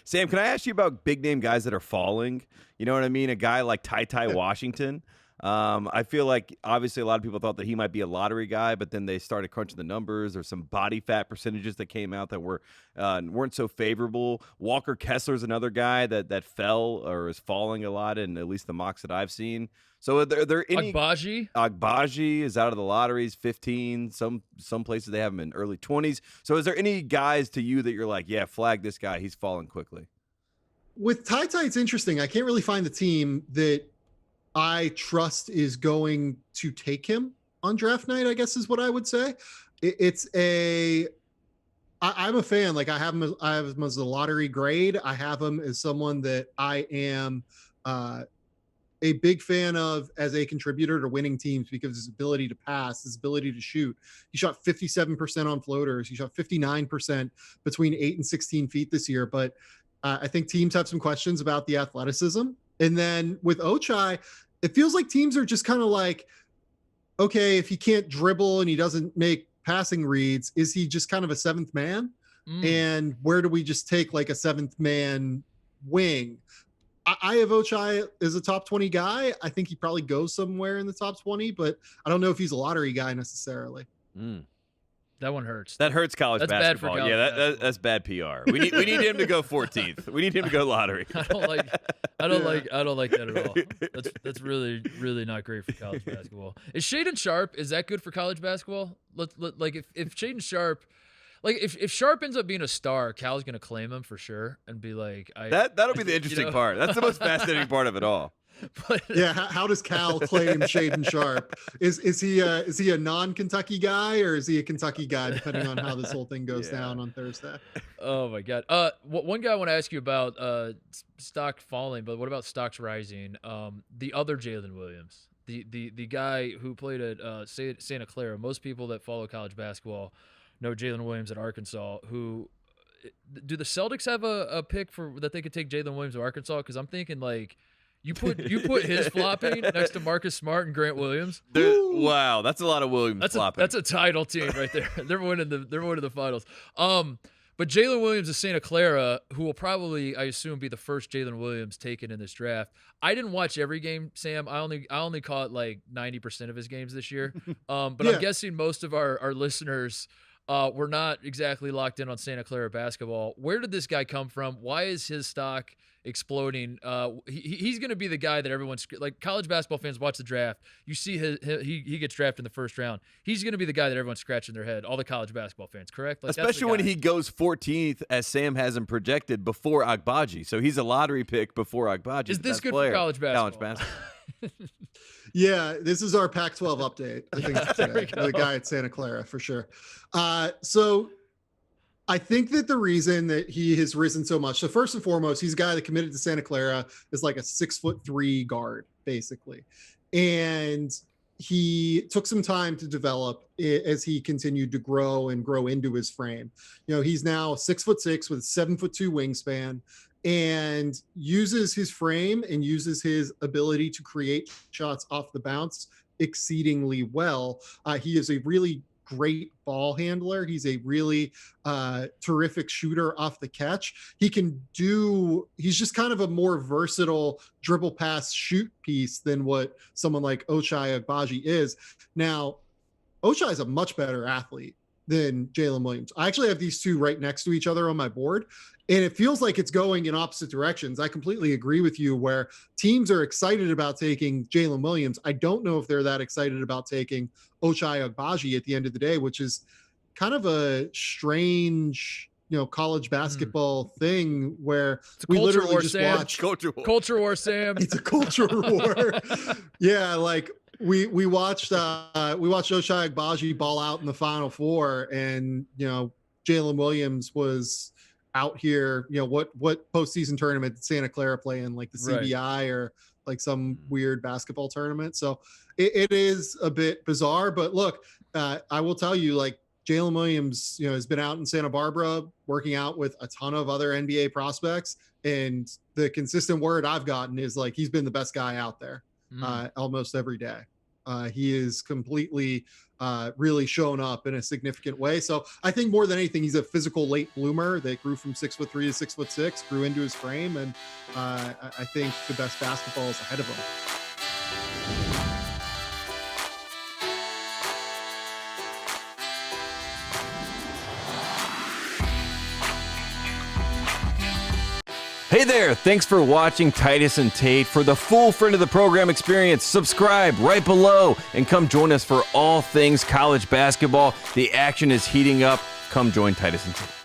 Sam, can I ask you about big name guys that are falling? You know what I mean? A guy like Ty Washington. I feel like obviously a lot of people thought that he might be a lottery guy, but then they started crunching the numbers. There's some body fat percentages that came out that weren't so favorable. Walker Kessler's another guy that fell or is falling a lot in at least the mocks that I've seen. So are there any Agbaji is out of the lotteries, 15. Some places they have him in early 20s. So is there any guys to you that you're like, yeah, flag this guy, he's falling quickly? With Tate, it's interesting. I can't really find the team that I trust is going to take him on draft night, I guess is what I would say. I'm a fan. Like I have him as a lottery grade. I have him as someone that I am a big fan of as a contributor to winning teams because his ability to pass, his ability to shoot. He shot 57% on floaters. He shot 59% between 8 and 16 feet this year. But I think teams have some questions about the athleticism. And then with Ochai, it feels like teams are just kind of like, okay, if he can't dribble and he doesn't make passing reads, is he just kind of a seventh man? And where do we just take like a seventh man wing? I have Ochai as a top 20 guy. I think he probably goes somewhere in the top 20, but I don't know if he's a lottery guy necessarily. That one hurts. That hurts college basketball. Bad for college basketball. That's bad PR. We need him to go 14th. We need him to go lottery. I don't like that at all. That's really, really not great for college basketball. Is Shaedon Sharpe, is that good for college basketball? Like if Shaedon Sharpe, like if Sharpe ends up being a star, Cal's gonna claim him for sure and be like, that'll be the interesting part. That's the most fascinating part of it all. But, yeah, how does Cal claim Shaedon Sharpe? Is he a non-Kentucky guy or is he a Kentucky guy? Depending on how this whole thing goes down on Thursday. Oh my God. One guy I want to ask you about stock falling, but what about stocks rising? The other Jalen Williams, the guy who played at Santa Clara. Most people that follow college basketball know Jalen Williams at Arkansas. Who do the Celtics have a pick for that they could take Jalen Williams to Arkansas? Because I'm thinking like. You put his flopping next to Marcus Smart and Grant Williams. Wow, that's a lot of Williams flopping. That's a title team right there. They're winning the finals. But Jalen Williams of Santa Clara, who will probably, I assume, be the first Jalen Williams taken in this draft. I didn't watch every game, Sam. I only caught like 90% of his games this year. But I'm guessing most of our listeners were not exactly locked in on Santa Clara basketball. Where did this guy come from? Why is his stock exploding? He's going to be the guy that everyone's like. College basketball fans watch the draft. You see he gets drafted in the first round. He's going to be the guy that everyone's scratching their head. All the college basketball fans, correct? Like, especially when he goes 14th, as Sam has him projected before Agbaji. So he's a lottery pick before Agbaji. Is this good for college basketball? Yeah, this is our Pac-12 update. I think today. The guy at Santa Clara for sure. So I think that the reason that he has risen so much, so first and foremost, he's a guy that committed to Santa Clara is like a 6'3" guard, basically. And he took some time to develop as he continued to grow into his frame. You know, he's now 6'6" with a 7'2" wingspan and uses his frame and uses his ability to create shots off the bounce exceedingly well. He is a really great ball handler. He's a really terrific shooter off the catch. He's just kind of a more versatile dribble pass shoot piece than what someone like Ochai Agbaji is. Now, Ochai is a much better athlete than Jalen Williams. I actually have these two right next to each other on my board, and it feels like it's going in opposite directions. I completely agree with you where teams are excited about taking Jalen Williams. I don't know if they're that excited about taking Ochai Agbaji at the end of the day, which is kind of a strange, college basketball thing where we literally war, just Sam. watch culture war, Sam. It's a culture war. Yeah. Like we watched Ochai Agbaji ball out in the Final Four, and, Jalen Williams was out here, what postseason tournament did Santa Clara play in, like the CBI or like some weird basketball tournament. So it is a bit bizarre, but look, I will tell you, like, Jalen Williams, has been out in Santa Barbara working out with a ton of other NBA prospects. And the consistent word I've gotten is like, he's been the best guy out there almost every day. He is completely really shown up in a significant way. So I think more than anything, he's a physical late bloomer that grew from 6'3" to 6'6", grew into his frame, and I think the best basketball is ahead of him. Hey there, thanks for watching Titus and Tate. For the full friend of the program experience, subscribe right below and come join us for all things college basketball. The action is heating up. Come join Titus and Tate.